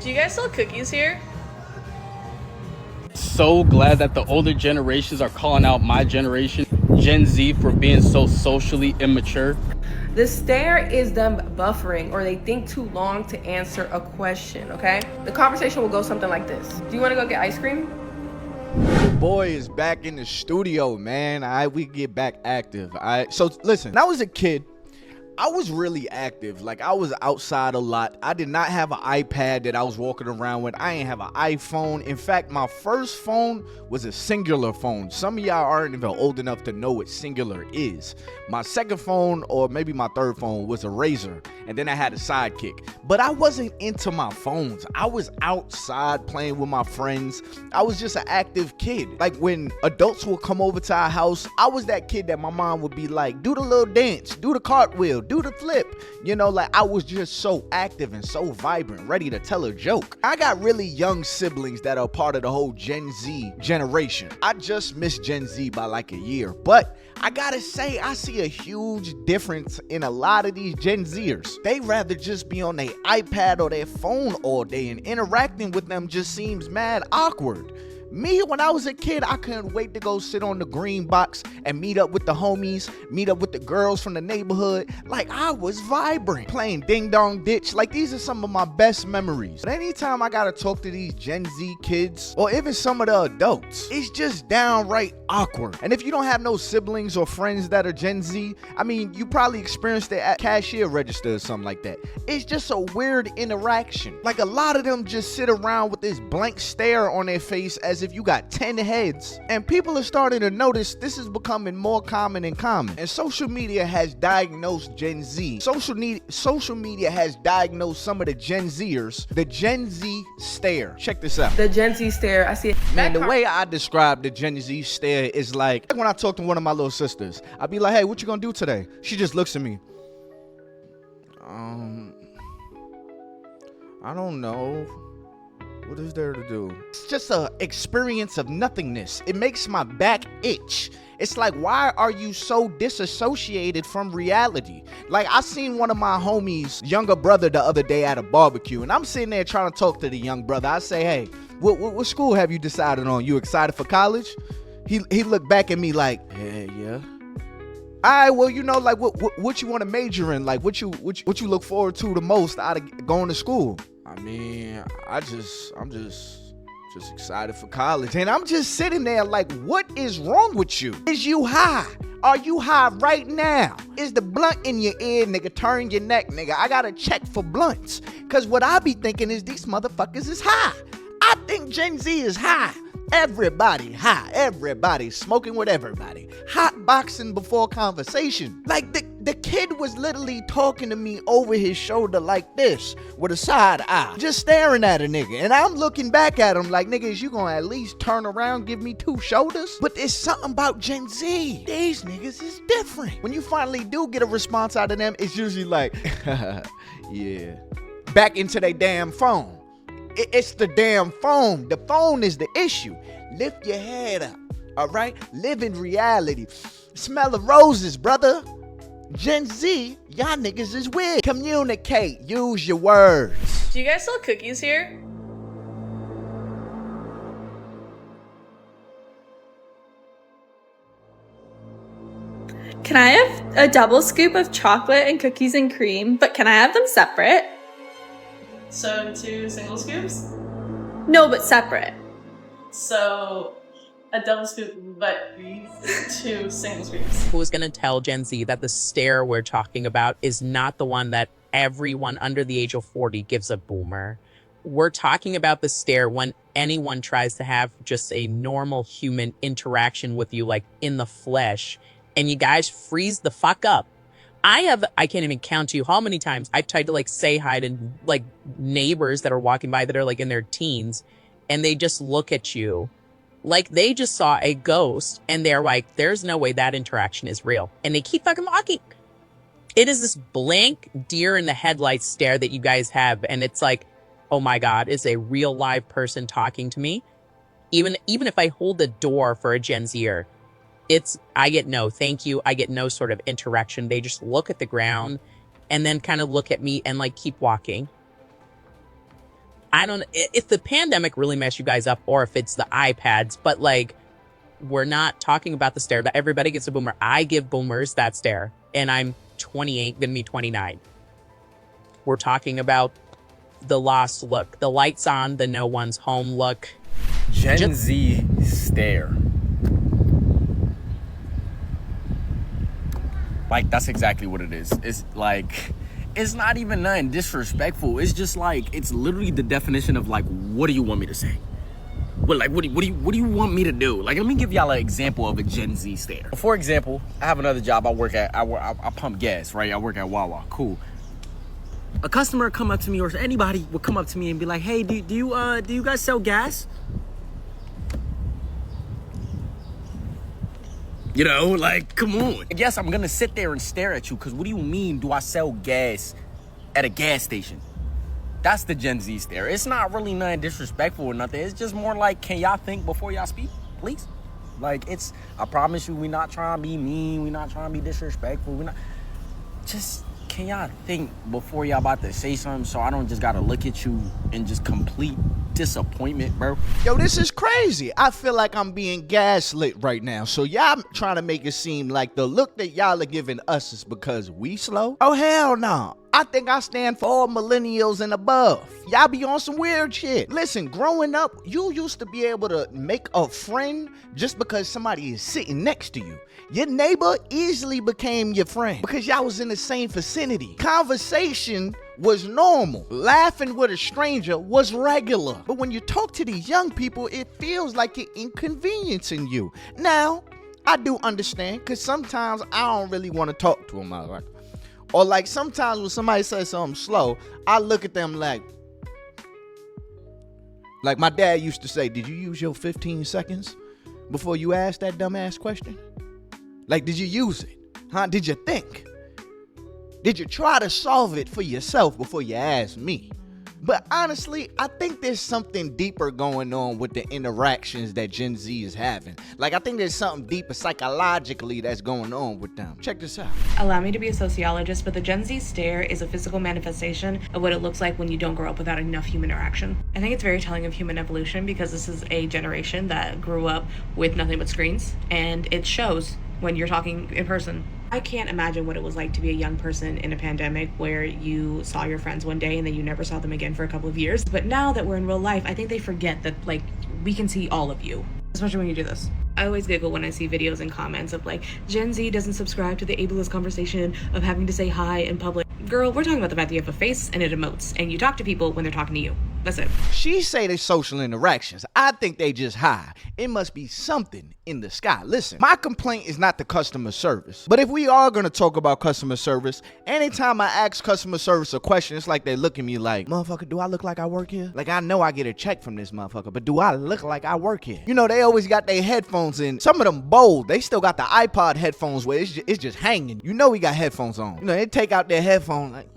Do you guys sell cookies here? So glad that the older generations are calling out my generation, Gen Z, for being so socially immature. The stare is them buffering, or they think too long to answer a question, okay? The conversation will go something like this. Do you want to go get ice cream? Your boy is back in the studio, man. We get back active. So listen, when I was a kid, I was really active. Like, I was outside a lot. I did not have an iPad that I was walking around with. I didn't have an iPhone. In fact, my first phone was a singular phone. Some of y'all aren't even old enough to know what singular is. My second phone, or maybe my third phone, was a Razor, and then I had a Sidekick. But I wasn't into my phones. I was outside playing with my friends. I was just an active kid. Like, when adults would come over to our house, I was that kid that my mom would be like, do the little dance, do the cartwheel, do the flip. You know, like, I was just so active and so vibrant, ready to tell a joke. I got really young siblings that are part of the whole Gen Z generation. I just missed Gen Z by like a year, but I gotta say, I see a huge difference in a lot of these Gen Zers. They rather just be on their iPad or their phone all day, and interacting with them just seems mad awkward. Me, when I was a kid, I couldn't wait to go sit on the green box and meet up with the homies, meet up with the girls from the neighborhood. Like, I was vibrant, playing ding dong ditch. Like, these are some of my best memories. But anytime I gotta talk to these Gen Z kids, or even some of the adults, it's just downright awkward. And if you don't have no siblings or friends that are Gen Z, I mean, you probably experienced it at cashier register or something like that. It's just a weird interaction. Like, a lot of them just sit around with this blank stare on their face as if you got 10 heads. And people are starting to notice this is becoming more common and common. And social media has diagnosed Gen Z. Social media has diagnosed some of the Gen Zers the Gen Z stare. Check this out. The Gen Z stare, I see it. Man, the way I describe the Gen Z stare is like when I talk to one of my little sisters. I'd be like, hey, what you gonna do today? She just looks at me. I don't know. What is there to do? It's just an experience of nothingness. It makes my back itch. It's like, why are you so disassociated from reality? Like, I seen one of my homies' younger brother the other day at a barbecue, and I'm sitting there trying to talk to the young brother. I say, hey, what school have you decided on? You excited for college? He looked back at me like, yeah. All right, well, you know, like, what you want to major in? Like, what you look forward to the most out of going to school? I mean, I'm just excited for college. And I'm just sitting there like, what is wrong with you? Is you high? Are you high right now? Is the blunt in your ear, nigga? Turn your neck, nigga. I gotta check for blunts. Cause what I be thinking is these motherfuckers is high. I think Gen Z is high. Everybody high. Everybody smoking with everybody. Hot boxing before conversation. Like, the kid was literally talking to me over his shoulder like this, with a side eye, just staring at a nigga. And I'm looking back at him like, nigga, is you gonna at least turn around, give me two shoulders? But there's something about Gen Z. These niggas is different. When you finally do get a response out of them, it's usually like, yeah. Back into their damn phone. It's the damn phone. The phone is the issue. Lift your head up, all right? Live in reality. Smell the roses, brother. Gen Z, y'all niggas is weird. Communicate. Use your words. Do you guys sell cookies here? Can I have a double scoop of chocolate and cookies and cream, but can I have them separate? So 2 single scoops? No, but separate. So a double scoop, but 2 single scoops. Who's going to tell Gen Z that the stare we're talking about is not the one that everyone under the age of 40 gives a boomer? We're talking about the stare when anyone tries to have just a normal human interaction with you, like in the flesh, and you guys freeze the fuck up. I can't even count to you how many times I've tried to like say hi to like neighbors that are walking by that are like in their teens, and they just look at you like they just saw a ghost, and they're like, there's no way that interaction is real. And they keep fucking walking. It is this blank deer in the headlights stare that you guys have. And it's like, oh my God, is a real live person talking to me? Even if I hold the door for a Gen Zer, I get no thank you. I get no sort of interaction. They just look at the ground and then kind of look at me and like keep walking. I don't if the pandemic really messed you guys up or if it's the iPads, but like we're not talking about the stare that everybody gets a boomer. I give boomers that stare, and I'm 28, gonna be 29. We're talking about the lost look, the lights on, the no one's home look. Gen Z stare. Like, that's exactly what it is. It's like, it's not even nothing disrespectful. It's just like, it's literally the definition of like, what do you want me to say? What do you want me to do? Like, let me give y'all an example of a Gen Z stare. For example, I have another job. I pump gas, right? I work at Wawa. Cool. A customer come up to me, or anybody would come up to me and be like, "Hey, do you guys sell gas?" You know, like, come on. I guess I'm gonna sit there and stare at you, because what do you mean, do I sell gas at a gas station? That's the Gen Z stare. It's not really nothing disrespectful or nothing. It's just more like, can y'all think before y'all speak, please? Like, I promise you, we not trying to be mean. We not trying to be disrespectful. Just, can y'all think before y'all about to say something, so I don't just gotta look at you in just complete disappointment, bro? Yo, this is crazy. I feel like I'm being gaslit right now. So y'all trying to make it seem like the look that y'all are giving us is because we slow? Oh, hell no. I think I stand for all millennials and above. Y'all be on some weird shit. Listen, growing up, you used to be able to make a friend just because somebody is sitting next to you. Your neighbor easily became your friend because y'all was in the same vicinity. Conversation was normal. Laughing with a stranger was regular. But when you talk to these young people, it feels like it's inconveniencing you. Now, I do understand, because sometimes I don't really want to talk to them. Or like sometimes when somebody says something slow, I look at them like my dad used to say, did you use your 15 seconds before you asked that dumbass question? Like, did you use it? Huh? Did you think? Did you try to solve it for yourself before you asked me? But honestly, I think there's something deeper going on with the interactions that Gen Z is having. Like, I think there's something deeper psychologically that's going on with them. Check this out. Allow me to be a sociologist, but the Gen Z stare is a physical manifestation of what it looks like when you don't grow up without enough human interaction. I think it's very telling of human evolution, because this is a generation that grew up with nothing but screens, and it shows when you're talking in person. I can't imagine what it was like to be a young person in a pandemic where you saw your friends one day and then you never saw them again for a couple of years. But now that we're in real life, I think they forget that, like, we can see all of you, especially when you do this. I always giggle when I see videos and comments of like, Gen Z doesn't subscribe to the ableist conversation of having to say hi in public. Girl, we're talking about the fact that you have a face and it emotes, and you talk to people when they're talking to you. That's it. She say they social interactions. I think they just high. It must be something in the sky. Listen, my complaint is not the customer service. But if we are going to talk about customer service, anytime I ask customer service a question, it's like they look at me like, motherfucker, do I look like I work here? Like, I know I get a check from this motherfucker, but do I look like I work here? You know, they always got their headphones in. Some of them bold. They still got the iPod headphones where it's just hanging. You know we got headphones on. You know, they take out their headphones like,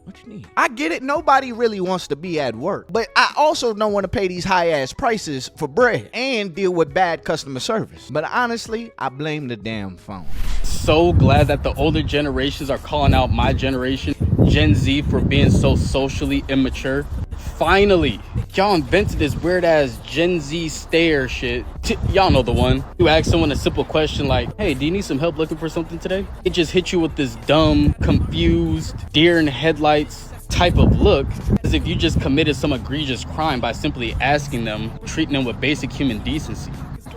what you need? I get it. Nobody really wants to be at work. But I also don't want to pay these high-ass prices for bread and deal with bad customer service. But honestly, I blame the damn phone. So glad that the older generations are calling out my generation, Gen Z, for being so socially immature. Finally, y'all invented this weird-ass Gen Z stare shit. Y'all know the one. You ask someone a simple question like, hey, do you need some help looking for something today? It just hits you with this dumb, confused, deer in headlights type of look, as if you just committed some egregious crime by simply asking them, treating them with basic human decency.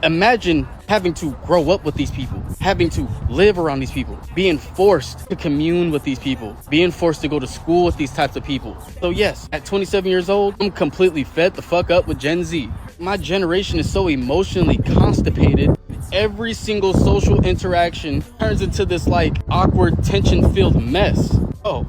Imagine having to grow up with these people, having to live around these people, being forced to commune with these people, being forced to go to school with these types of people. So yes, at 27 years old, I'm completely fed the fuck up with Gen Z. My generation is so emotionally constipated. Every single social interaction turns into this like awkward, tension-filled mess. Oh,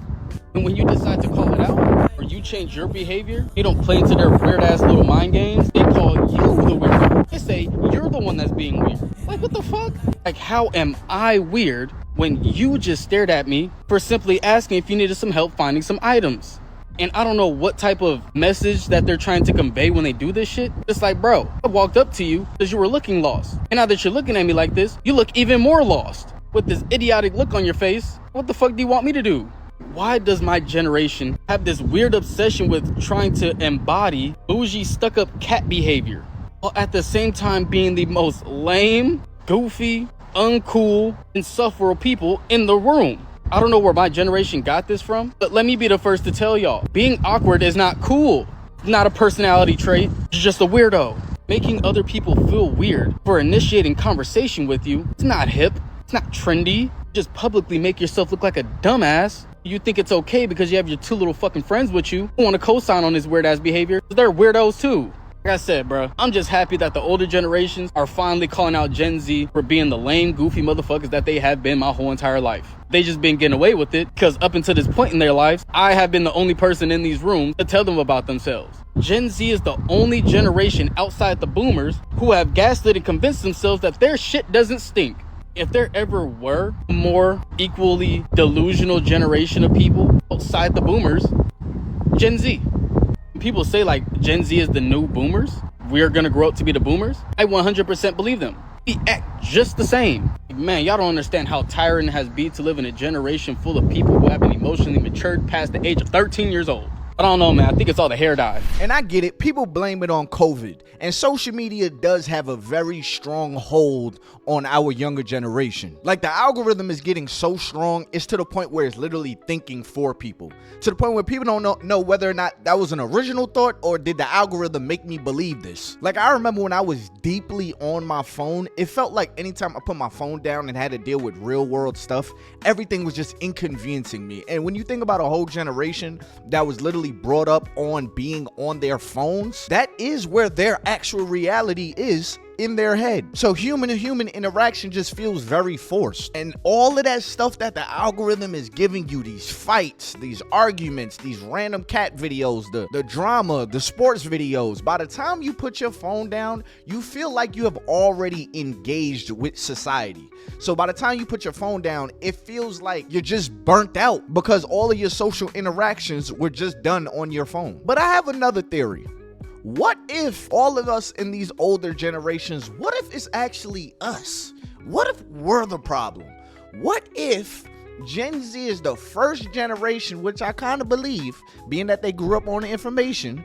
and when you decide to call it out, or you change your behavior, you don't play into their weird-ass little mind games, they call you the weirdo. They say you're the one that's being weird. Like, what the fuck? Like, how am I weird when you just stared at me for simply asking if you needed some help finding some items? And I don't know what type of message that they're trying to convey when they do this shit. It's like, bro, I walked up to you because you were looking lost. And now that you're looking at me like this, you look even more lost. With this idiotic look on your face, what the fuck do you want me to do? Why does my generation have this weird obsession with trying to embody bougie, stuck-up cat behavior, while at the same time being the most lame, goofy, uncool, insufferable people in the room? I don't know where my generation got this from, but let me be the first to tell y'all, being awkward is not cool. It's not a personality trait, it's just a weirdo. Making other people feel weird for initiating conversation with you, it's not hip, it's not trendy. Just publicly make yourself look like a dumbass. You think it's okay because you have your two little fucking friends with you who want to co-sign on this weird ass behavior. They're weirdos too. Like I said, bro, I'm just happy that the older generations are finally calling out Gen Z for being the lame, goofy motherfuckers that they have been my whole entire life. They just been getting away with it because up until this point in their lives, I have been the only person in these rooms to tell them about themselves. Gen Z is the only generation outside the boomers who have gaslit and convinced themselves that their shit doesn't stink. If there ever were a more equally delusional generation of people outside the boomers, Gen Z. People say like Gen Z is the new boomers. We're gonna grow up to be the boomers. I 100% believe them. We act just the same. Man, y'all don't understand how tiring it has been to live in a generation full of people who have been emotionally matured past the age of 13 years old. I don't know, man. I think it's all the hair dye. And I get it. People blame it on COVID. And social media does have a very strong hold on our younger generation. Like, the algorithm is getting so strong, it's to the point where it's literally thinking for people. To the point where people don't know whether or not that was an original thought or did the algorithm make me believe this. Like, I remember when I was deeply on my phone, it felt like anytime I put my phone down and had to deal with real world stuff, everything was just inconveniencing me. And when you think about a whole generation that was literally brought up on being on their phones, that is where their actual reality is, in their head. So human to human interaction just feels very forced. And all of that stuff that the algorithm is giving you, these fights, these arguments, these random cat videos, the drama, the sports videos, by the time you put your phone down, you feel like you have already engaged with society. So by the time you put your phone down, it feels like you're just burnt out because all of your social interactions were just done on your phone. But I have another theory. What if all of us in these older generations, what if it's actually us? What if we're the problem? What if Gen Z is the first generation, which I kind of believe, being that they grew up on the information,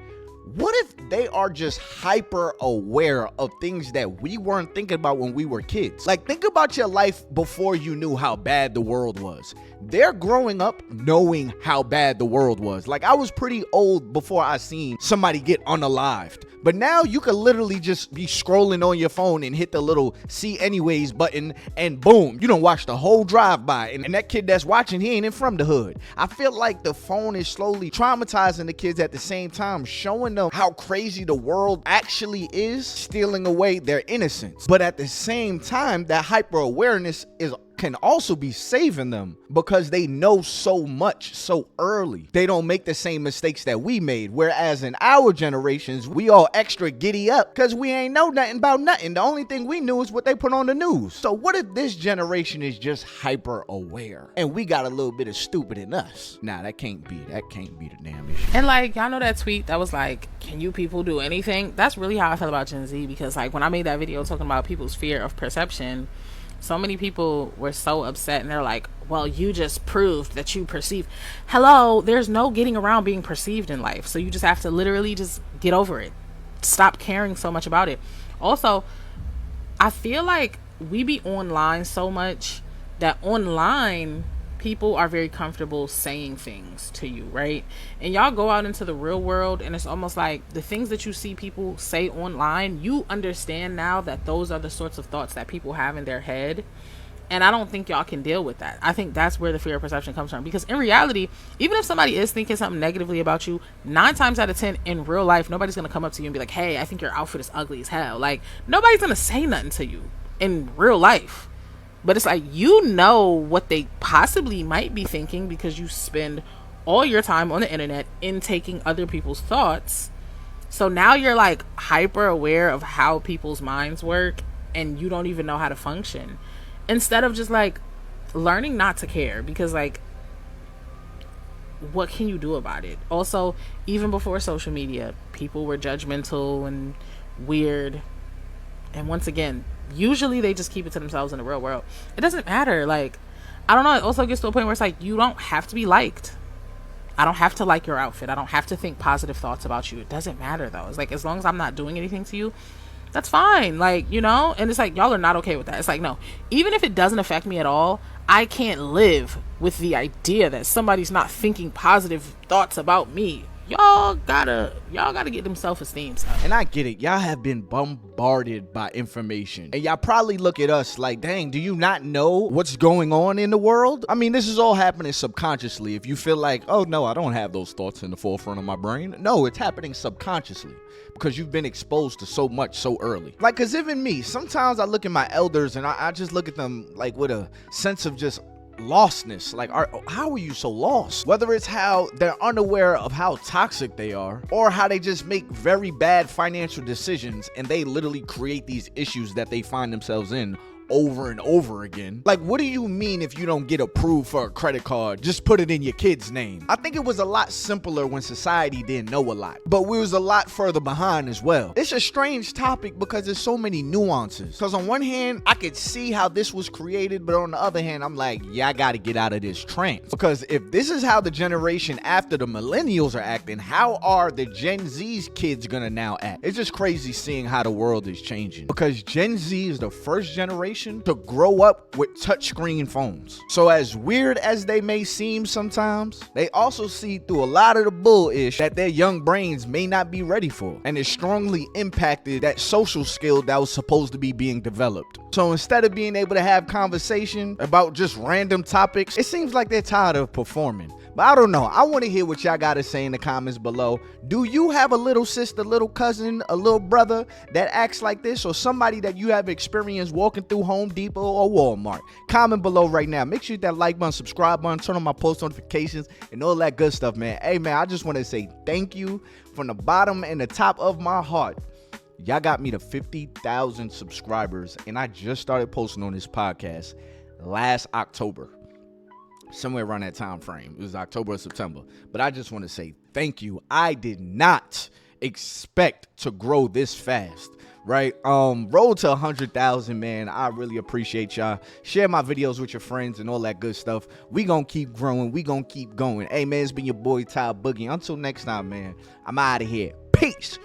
what if they are just hyper aware of things that we weren't thinking about when we were kids? Like, think about your life before you knew how bad the world was. They're growing up knowing how bad the world was. Like, I was pretty old before I seen somebody get unalived. But now you can literally just be scrolling on your phone and hit the little see anyways button and boom, you don't watch the whole drive-by. And that kid that's watching, he ain't from the hood. I feel like the phone is slowly traumatizing the kids at the same time, showing them how crazy the world actually is, stealing away their innocence. But at the same time, that hyper awareness can also be saving them because they know so much so early. They don't make the same mistakes that we made. Whereas in our generations, we all extra giddy up because we ain't know nothing about nothing. The only thing we knew is what they put on the news. So what if this generation is just hyper aware and we got a little bit of stupid in us? Nah, that can't be the damn issue. And like, y'all know that tweet that was like, can you people do anything? That's really how I feel about Gen Z, because like when I made that video talking about people's fear of perception, so many people were so upset and they're like, well, you just proved that you perceive. Hello, there's no getting around being perceived in life. So you just have to literally just get over it. Stop caring so much about it. Also, I feel like we be online so much that online people are very comfortable saying things to you, right? And y'all go out into the real world and it's almost like the things that you see people say online, you understand now that those are the sorts of thoughts that people have in their head. And I don't think y'all can deal with that. I think that's where the fear of perception comes from, because in reality, even if somebody is thinking something negatively about you, 9 times out of 10 in real life, nobody's going to come up to you and be like, hey, I think your outfit is ugly as hell. Like, nobody's going to say nothing to you in real life. But it's like, you know what they possibly might be thinking because you spend all your time on the internet intaking other people's thoughts. So now you're like hyper aware of how people's minds work and you don't even know how to function. Instead of just like learning not to care, because like, what can you do about it? Also, even before social media, people were judgmental and weird. And once again, usually they just keep it to themselves in the real world. It doesn't matter. Like, I don't know, it also gets to a point where it's like, you don't have to be liked. I don't have to like your outfit. I don't have to think positive thoughts about you. It doesn't matter though. It's like, as long as I'm not doing anything to you, that's fine. Like, you know, and it's like, y'all are not okay with that. It's like, no, even if it doesn't affect me at all, I can't live with the idea that somebody's not thinking positive thoughts about me. Y'all gotta get them self-esteem stuff. And I get it, y'all have been bombarded by information, and y'all probably look at us like, dang, do you not know what's going on in the world? I mean, this is all happening subconsciously. If you feel like, oh no, I don't have those thoughts in the forefront of my brain, no, it's happening subconsciously because you've been exposed to so much so early. Like, cause even me, sometimes I look at my elders and I just look at them like with a sense of just lostness. Like, how are you so lost? Whether it's how they're unaware of how toxic they are, or how they just make very bad financial decisions and they literally create these issues that they find themselves in over and over again. Like, what do you mean if you don't get approved for a credit card, just put it in your kid's name? I think it was a lot simpler when society didn't know a lot, but we was a lot further behind as well. It's a strange topic because there's so many nuances. Because on one hand, I could see how this was created, but on the other hand, I'm like, yeah, I gotta get out of this trance. Because if this is how the generation after the millennials are acting, how are the Gen Z's kids gonna now act? It's just crazy seeing how the world is changing. Because Gen Z is the first generation to grow up with touchscreen phones. So as weird as they may seem sometimes, they also see through a lot of the bullish that their young brains may not be ready for, and it strongly impacted that social skill that was supposed to be being developed. So instead of being able to have conversation about just random topics, it seems like they're tired of performing. But I don't know. I want to hear what y'all got to say in the comments below. Do you have a little sister, little cousin, a little brother that acts like this, or somebody that you have experienced walking through Home Depot or Walmart? Comment below right now. Make sure you hit that like button, subscribe button, turn on my post notifications, and all that good stuff, man. Hey, man, I just want to say thank you from the bottom and the top of my heart. Y'all got me to 50,000 subscribers, and I just started posting on this podcast last October. Somewhere around that time frame. It was October or September. But I just want to say thank you. I did not expect to grow this fast, right? Road to 100,000, man. I really appreciate y'all. Share my videos with your friends and all that good stuff. We gonna keep growing. We gonna keep going. Hey, man, it's been your boy Ty Boogie. Until next time, man, I'm out of here. Peace.